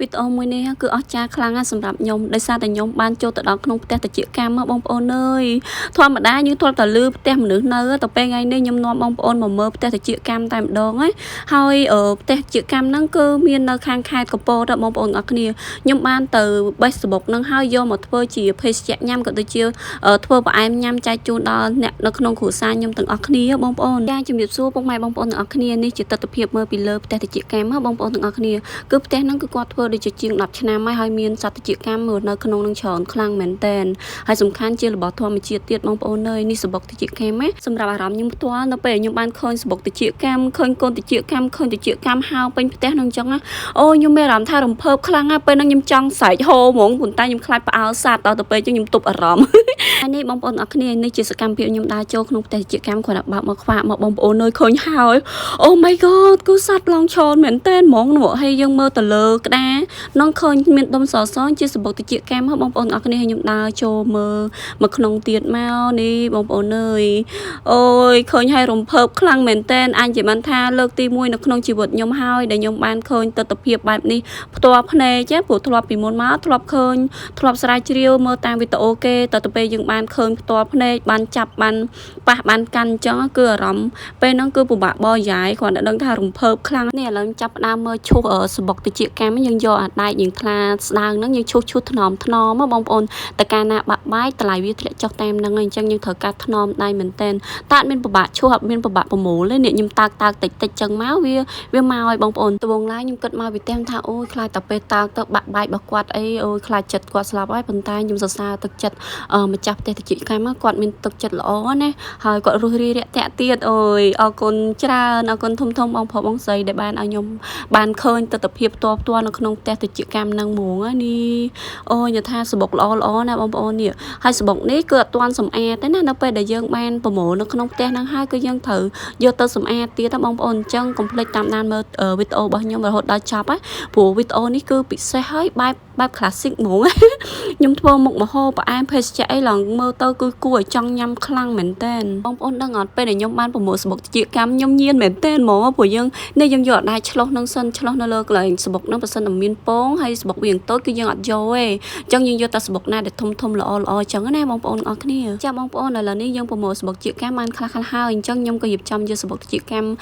វីដេអូមួយនេះគឺអស្ចារ្យខ្លាំងណាស់សម្រាប់ខ្ញុំដោយសារតែខ្ញុំបានចូលទៅដល់ក្នុងផ្ទះតិចកម្មមកបងប្អូនអើយធម្មតាយើងធ្លាប់តែលើផ្ទះមនុស្សនៅទៅពេលថ្ងៃនេះខ្ញុំនាំបងប្អូនមកមើលផ្ទះតិចកម្មតែម្ដងហើយផ្ទះតិចកម្មហ្នឹងគឺមាននៅខាងខេត្តកំពតដល់បងប្អូនអរគ្នាខ្ញុំបានទៅបេះសបុកហ្នឹងហើយយកមកធ្វើជាភេសជ្ជៈញ៉ាំក៏ដូចជាធ្វើផ្អែមញ៉ាំចែកជូនដល់អ្នកនៅក្នុងគ្រួសារខ្ញុំទាំងអស់គ្នាបងប្អូនចាជំរាបសួរពុកម៉ែបងប្អូនទាំងអស់គ្នានេះជាទស្សនវិជ្ជាមើលពីលើផ្ទះតិចកម្មបងប្អូនទាំងអស់គ្នាគឺផ្ទះហ្នឹងគឺគាត់ធ្វើដូចជាជាង10ឆ្នាំហើយមានសត្វតិចកម្មនៅក្នុងនឹងច្រើនខ្លាំងមែនតែនហើយសំខាន់ជារបស់ធម្មជាតិទៀតបងប្អូនអើយនេះសបុកតិចកម្មសម្រាប់អារម្មណ៍ខ្ញុំផ្ទាល់នៅពេលខ្ញុំបានឃើញសបុកតិចកម្មឃើញកូនតិចកម្មឃើញតិចកម្មហៅពេញផ្ទះហ្នឹងអញ្ចឹងអូខ្ញុំមានអារម្មណ៍ថារំភើបខ្លាំងណាស់ពេលហ្នឹងខ្ញុំចង់ស្រែកហូហ្មងប៉ុន្តែខ្ញុំខ្លាចផ្អើលសត្វដល់ទៅពេលអញ្ចឹងខ្ញុំទប់អារម្មណ៍ហើយនេះបងប្អូនអរគ្នានេះជាសកម្មភាពខ្ញុំដើរចូលក្នុងផ្ទះតិចកម្មគ្រាន់តែបើកមកខ្វាក់មកបងប្អូនអើយឃើញហើយអូ my god គឺសត្វឡងឈរមែនតែនហ្មងនោះហើយយើងមើលទៅលើក្តារនឹងឃើញមានដុំសសជាសបុកតិចកម្មបងប្អូនអរគ្នាខ្ញុំដើរចូលមើលមកក្នុងទៀតមកនេះបងប្អូនអើយអូយឃើញហើយរំភើបខ្លាំងមែនតែនអញជាបានថាលើកទី1នៅក្នុងជីវិតខ្ញុំហើយដែលខ្ញុំបានឃើញទស្សនវិជ្ជាបែបនេះផ្ទាល់ភ្នែកព្រោះធ្លាប់ពីមុនមកធ្លាប់ឃើញធ្លាប់ស្រាវជ្រាវមើលតាមវីដេអូគេតែទៅពេលយើងបានឃើញផ្ទាល់ភ្នែកបានចាប់បានប៉ះបានកាន់អញ្ចឹងគឺអារម្មណ៍ពេលហ្នឹងគឺពិបាកបយាយគ្រាន់តែដឹងថារំភើបខ្លាំងនេះឥឡូវចាប់ផ្ដើមមើលឈូសសបុកតិចកម្មយើងយកអាដែកយើងថ្លាស្ដើងហ្នឹងយើងឈូសថ្នមមកបងប្អូនតើកាលណាបាក់បាយតម្លៃវាធ្លាក់ចុះតាមហ្នឹងអញ្ចឹងយើងត្រូវការថ្នមដៃមែនតែនតើអត់មានពិបាកឈូសអត់មានពិបាកប្រមូលទេនេះខ្ញុំតើកតិចចឹងមកវាមកឲ្យបងប្អូនត្បូងឡាយខ្ញុំគិតមកវាទាំងថាអូយខ្លាចតែពេលតើទៅបាក់បាយរបស់គាត់អីអូយខ្លាចចិត្តគាត់ស្លាប់ហើយប៉ុន្តែខ្ញុំសរសើរទឹកចិត្តម្ចាស់ផ្ទះតិចកម្មគាត់មានទឹកចិត្តល្អណាហើយគាត់រស់រាយរាក់ទាក់ទៀតអូយអរគុណច្រើនអរគុណធំបងប្រុសបងស្រីដែលបានឲ្យខ្ញុំបានឃើញទស្សនវិជ្ជាផ្ទាល់នៅក្នុងផ្ទះតិចកម្មហ្នឹងហ្មងនេះអូយនិយាយថាសបុកល្អណាបងប្អូននេះហើយសបុកនេះគឺអត់ទាន់សម្អាតទេណានៅពេលដែលយើងបានប្រមូលនៅក្នុងផ្ទះហ្នឹងហើយគឺយើងត្រូវយកទៅសម្អាតទៀតណាបងប្អូនអញ្ចឹងកុំភ្លេចតាមដានមើលវីដេអូរបស់ខ្ញុំរហូតដល់ចប់ព្រោះវីដេអូនេះគឺពិសេសហើយបែប classic ហ្មងខ្ញុំធ្វើមុខម្ហូបផ្អែមភេសជ្ជៈអីឡើងមើលទៅគឺគួរឲ្យចង់ញ៉ាំខ្លាំងមែនតើបងប្អូនដឹងអត់ពេលដែលខ្ញុំបានប្រមូលសបុកតិចកម្មខ្ញុំញៀនមែនតើហ្មងព្រោះយើងនេះយើងយកអត់ដែរឆ្លោះនឹងសិនឆ្លោះនៅលើកន្លែងសបុកហ្នឹងបើសិនតែមានពងហើយសបុកវាតូចគឺយើងអត់យកទេអញ្ចឹងយើងយកតែសបុកណាដែលធំល្អអញ្ចឹងណាបងប្អូនអរគ្នាចាបងប្អូនឥឡូវនេះយើងប្រមូលសបុកតិចកម្មបានខ្លះហើយអញ្ចឹងខ្ញុំក៏រៀបចំយកសបុកតិចកម្ម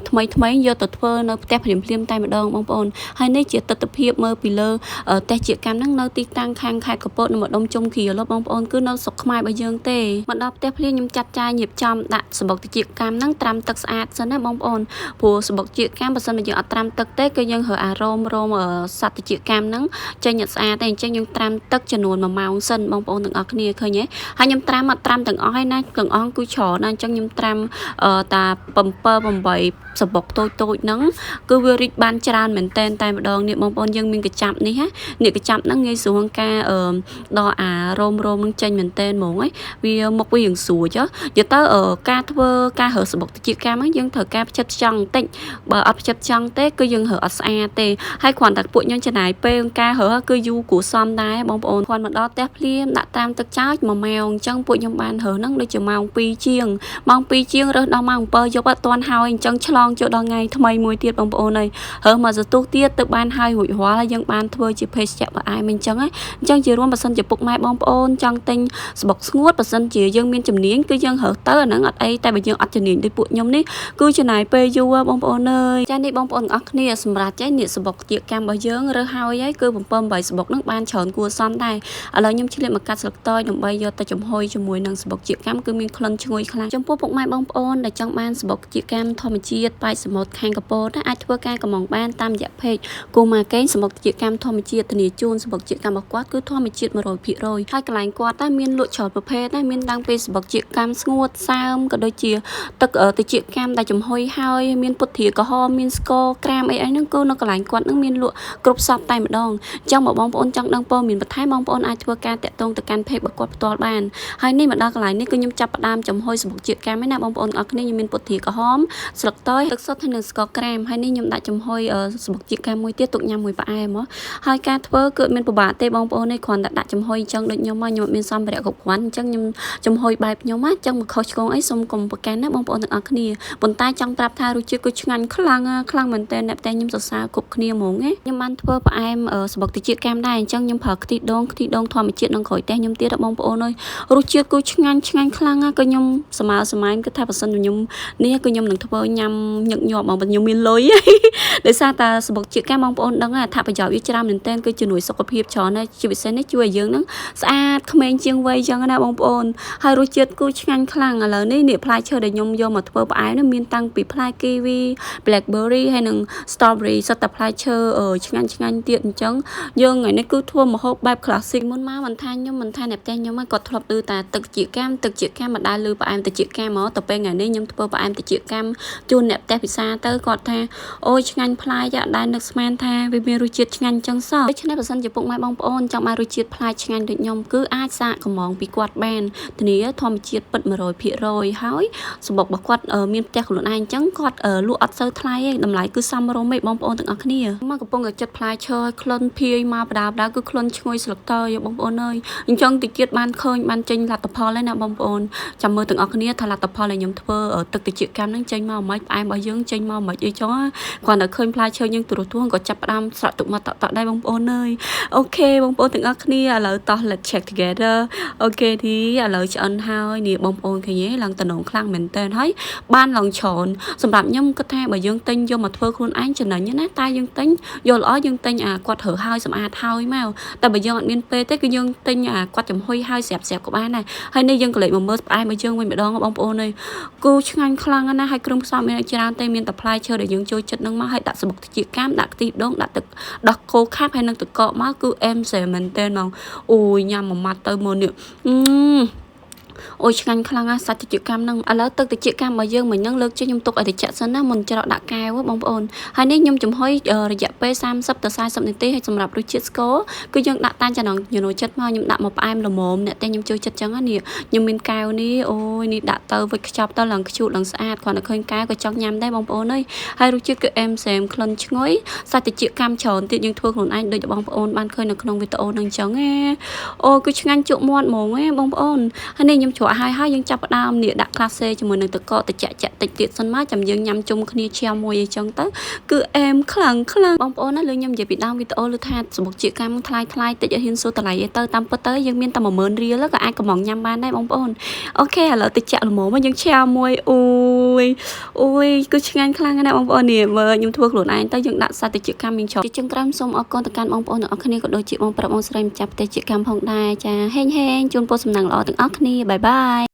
ថ្មីយកទៅធ្វើនៅផ្ទះភ្លាមតែម្ដងបងប្អូនហើយនេះជាទស្សនវិជ្ជាមើលពីលើផ្ទះតិចកម្មហ្នឹងនៅទីតាំងខាងខេត្តកំពតនៅម្ដុំជុំគ្រាលបងប្អូនគឺនៅស្រុកខ្មែររបស់យើងទេមកដល់ផ្ទះភ្លាមខ្ញុំចាត់ចាយរៀបចំដាក់សបុកតិចកម្មហ្នឹងត្រាំទឹកស្អាតសិនណាបងប្អូនព្រោះសបុកតិចកម្មបើសិនមកយើងអត់ត្រាំទឹកទេគឺយើងរើអារោមសត្វតិចកម្មហ្នឹងចេញអត់ស្អាតទេអញ្ចឹងយើងត្រាំទឹកចំនួន1ម៉ោងសិនបងប្អូនទាំងអស់គ្នាឃើញទេហើយខ្ញុំត្រាំអត់ត្រាំទាំងអស់ហើយណាទាំងអស់គឺច្រើនណាស់អញ្ចឹងខ្ញុំត្រាំតា7 8សបុកតូចហ្នឹងគឺវារីកបានច្រើនមែនតែនតែម្ដងនេះបងប្អូនយើងមានកញ្ចាប់នេះនេះកញ្ចាប់ហ្នឹងងាយស្រួលការដល់អារោមនឹងចេញមែនតែនហ្មងវាមកវាយើងស្រួចយកទៅការធ្វើការរើសបុកតិចកម្មយើងត្រូវការផ្ចិតផ្ចង់បន្តិចបើអត់ផ្ចិតផ្ចង់ទេគឺយើងរើអត់ស្អាតទេហើយគ្រាន់តែពួកខ្ញុំចំណាយពេលការរើគឺយូរគួរសមដែរបងប្អូនគ្រាន់មកដល់ផ្ទះភ្លាមដាក់តាមទឹកចោច1ម៉ោងអញ្ចឹងពួកខ្ញុំបានរើហ្នឹងដូចជាម៉ោង2ជាងរើសដល់ម៉ោង7យប់អត់ទាន់ហើយអញ្ចឹងឆ្លងចូលដល់ថ្ងៃថ្មីមួយទៀតបងប្អូនហើយរើមកសន្ទុះទៀតទៅបានហើយរួចរាល់ហើយយើងបានធ្វើជាភេសជ្ជៈផ្អែមអញ្ចឹងជារួមបើសិនជាពុកម៉ែបងប្អូនចង់ទិញសបុកស្ងួតបើសិនជាយើងមានជំនាញគឺយើងរើទៅអាហ្នឹងអត់អីតែបើយើងអត់ជំនាញដូចពួកខ្ញុំនេះគឺចំណាយពេលយូរបងប្អូនអើយចានេះបងប្អូនអរគ្នាសម្រាប់ចេះនេះសបុកតិចកម្មរបស់យើងរើហើយគឺ7 8សបុកហ្នឹងបានច្រើនគួរសមដែរឥឡូវខ្ញុំឆ្លៀតមកកាត់ស្លឹកតើយដើម្បីយកទៅចំហុយជាមួយនឹងសបុកតិចកម្មគឺមានក្លិនឈ្ងុយខ្លាំងចំពោះពុកម៉ែបងប្អូនដែលចង់បានសបុកតិចកម្មធម្មជាតិប៉ែកសមុទ្រខាងកំពតអាចធ្វើការកម្មងបានតាមរយៈពេកគូម៉ាកេងសបុកតិចកម្មធម្មជាតិធានាជូនសបុកតិចកម្មរបស់គាត់គឺធម្មជាតិ100%ហើយកន្លែងគាត់តែមានលក់ច្រើនប្រភេទដែរមានតាំងពីសបុកតិចកម្មស្ងួតសើមក៏ដូចជាទឹកតិចកម្មដែលចំហុយហើយមានពុទ្រាក្រហមមានស្ករក្រាមអីហ្នឹងគឺនៅកន្លែងគាត់នឹងមានលក់គ្រប់សពតែម្ដងអញ្ចឹងបើបងប្អូនចង់ដឹងព័ត៌មានបន្ថែមបងប្អូនអាចធ្វើការតាក់ទងទៅកាន់เพจរបស់គាត់ផ្ទាល់បានហើយនេះមកដល់កន្លែងនេះគឺខ្ញុំចាប់ផ្ដើមចំហុយសបុកតិចកម្មឯណាបងប្អូនអរគ្នាខ្ញុំមានពុទ្រាក្រហមស្លឹកតើយទឹកសុទ្ធហើយនិងស្ករក្រាមហើយនេះខ្ញុំដាក់ចំហុយសបុកតិចកម្មមួយទៀតទុកញ៉ាំមួយផ្អែមហើយការ ធ្វើគឺមានពិបាកទេបងប្អូននេះគ្រាន់តែដាក់ចំហុយអញ្ចឹងដូចខ្ញុំមកខ្ញុំអត់មានសម្ភារៈគ្រប់គ្រាន់អញ្ចឹងខ្ញុំចំហុយបែបខ្ញុំណាអញ្ចឹងមកខុសឆ្គងអីសូមកុំប្រកាន់ណាបងប្អូនទាំងអស់គ្នាប៉ុន្តែចង់ប្រាប់ថារសជាតិគឺឆ្ងាញ់ខ្លាំងមែនតើអ្នកតែខ្ញុំសរសើរគ្រប់គ្នាហ្មងណាខ្ញុំបានធ្វើផ្អែមសបុកតិចកាមដែរអញ្ចឹងខ្ញុំប្រើខ្ទិះដូងធម្មជាតិនិងក្រូចតែខ្ញុំទៀតបងប្អូនអើយរសជាតិគឺឆ្ងាញ់ខ្លាំងណាក៏ខ្ញុំសម័យគឺថាបើសិនខ្ញុំនេះគឺខ្ញុំនឹងធ្វើញ៉ាំញឹកញាប់បងប្អូនខ្ញុំមានលុយដោយសារតែសបុកជាកាមបងប្អូនដឹងថាអត្ថប្រយោជន៍វាច្រើនមែនតើគឺជំនួយសុខភាពច្រើនណាស់ជាពិសេសនេះជួយឲ្យយើងនឹងស្អាតក្មេងជាងវ័យចឹងណាបងប្អូនហើយរសជាតិគឺឆ្ងាញ់ខ្លាំងឥឡូវនេះផ្លែឈើដែលខ្ញុំយកមកធ្វើផ្អែមនេះមានតាំងពីផ្លែ kiwi blackberry ហើយនិង strawberry សុទ្ធតែផ្លែឈើឆ្ងាញ់ទៀតអញ្ចឹងយើងថ្ងៃនេះគឺធ្វើម្ហូបបែប classic មុនមកមិនថាខ្ញុំមិនថាអ្នកផ្ទះខ្ញុំគាត់ធ្លាប់ឮតែទឹកជាកាមមិនដែលឮផ្អែមទឹកជាកាមមកទៅពេលថ្ងៃនេះខ្ញុំធ្វើផ្អែមទឹកជាកាមជូនអ្នកផ្ទះពិសាទៅគាត់ថាអូយឆ្ងាញ់ផ្លែយ៉ាដែលនឹកស្មានថាវាមានរសជាតិឆ្ងាញ់ចឹងសោះដូច្នេះបើសិនជាពុកម៉ែបងប្អូនចង់បានរសជាតិផ្លែឆ្ងាញ់ដូចខ្ញុំគឺអាចសាកកំងពីគាត់បានធានាធម្មជាតិពិត 100% ហើយសម្បុករបស់គាត់មានផ្ទះខ្លួនឯងអញ្ចឹងគាត់លក់អត់សូវថ្លៃទេតម្លៃគឺសមរម្យទេបងប្អូនទាំងអស់គ្នាមកកំពុងតែចិត្តផ្លែឈើឲ្យក្លិនភាយមកបដាគឺក្លិនឈ្ងុយស្លឹកតើបងប្អូនអើយអញ្ចឹងតិចទៀតបានឃើញបានចេញលទ្ធផលហើយណាបងប្អូនចាំមើលទាំងអស់គ្នាថាលទ្ធផលដែលខ្ញុំធ្វើទឹកតិចកម្មហ្នឹងចេញមកមិនផ្អែមរបស់យើងចេញមកមិនអីចឹងគ្រាន់តែឃើញផ្លែឈើយើងទូរទស្សន៍ក៏ចាប់ផ្ដើមស្រក់ទឹកមកតដែរបងប្អូនអើយអូខេបងប្អូនទាំងអស់គ្នាឥឡូវតោះ let's check together អូខេទីឥឡូវឆ្អិនហើយនេះបងប្អូនឃើញទេឡើងតំណងខ្លាំងមែនតើហើយបានឡើងច្រើនសម្រាប់ខ្ញុំគិតថាបើយើងទិញយកមកធ្វើខ្លួនឯងចំណេញណាតែយើងទិញយកល្អយើងទិញគាត់រើហើយសម្អាតហើយមកតែបើយើងអត់មានពេលទេគឺយើងទិញគាត់ចំហុយហើយស្រាប់ក៏បានដែរហើយនេះយើងក៏លេចមកមើលផ្អែមឲ្យយើងវិញម្ដងបងប្អូនអើយគូឆ្ងាញ់ខ្លាំងណាស់ហើយគ្រឿងផ្សំមានច្រើនតែមានតែផ្លែឈើដែលយើងចូលចិត្តនឹងមកហើយដាក់សបុកជាកាមដាក់ខ្ទិះដូងដាក់ទឹកដោះគោខាប់ហើយនឹងទឹកកកមកគឺអែមសែមែនតើហ្មងអូយញ៉ាំមួយម៉ាត់ទៅមើលនេះអូយឆ្ងាញ់ខ្លាំងណាស់សាច់តិចកម្មហ្នឹងឥឡូវទឹកតិចកម្មរបស់យើងមិញហ្នឹងលើកចេញខ្ញុំទុកឲ្យតិចសិនណាមុនច្រកដាក់កែវបងប្អូនហើយនេះខ្ញុំចំហុយរយៈពេល30ទៅ40នាទីហើយសម្រាប់រសជាតិស្ករគឺយើងដាក់តាមចំណូលចិត្តមកខ្ញុំដាក់មកផ្អែមល្មមអ្នកតែខ្ញុំចូលចិត្តចឹងណានេះខ្ញុំមានកែវនេះអូយនេះដាក់ទៅវិចខ្ចប់ទៅឡើងខ្ជូតឡើងស្អាតគ្រាន់តែឃើញកែវក៏ចង់ញ៉ាំដែរបងប្អូនអើយហើយរសជាតិគឺអែមសែមក្លិនឈ្ងុយសាច់តិចកម្មច្រើនទៀតយើងធ្វើខ្លួនឯងដូចបងប្អូនបានឃើញនៅក្នុងវីដេអូហ្នឹងចឹងអូគឺឆ្ងាញ់ជក់មាត់ហ្មងបងប្អូនហើយនេះខ្ញុំច្រកហើយយើងចាប់ផ្ដើមនេះដាក់ក្លាសេជាមួយនឹងទឹកកកតិចតិចទៀតសិនមកចាំយើងញ៉ាំជុំគ្នាឈាមមួយអីចឹងទៅគឺអែមខ្លាំងបងប្អូនណាលើខ្ញុំនិយាយពីដើមវីដេអូលើថាសបុកជាកម្មថ្លៃតិចឲ្យហ៊ានសួរតម្លៃទៅតាមពិតទៅយើងមានតែ10000រៀលក៏អាចកំងញ៉ាំបានដែរបងប្អូនអូខេឥឡូវតិចល្មមយើងឈាមមួយអូយគឺឆ្ងាញ់ខ្លាំងណាស់បងប្អូននេះមើលខ្ញុំធ្វើខ្លួនឯងទៅយើងដាក់សាច់តិចកម្មមានច្រើនជាងក្រោមសូមអរគុណទៅកាន់បងប្អូនទាំងអស់គ្នាក៏ដូចជាបងប្រុសបងស្រីម្ចាស់ផ្ទះជាកម្មផងដែរចាហេងជូនពរសំណាងល្អទាំងអស់គ្នាបាយបាយ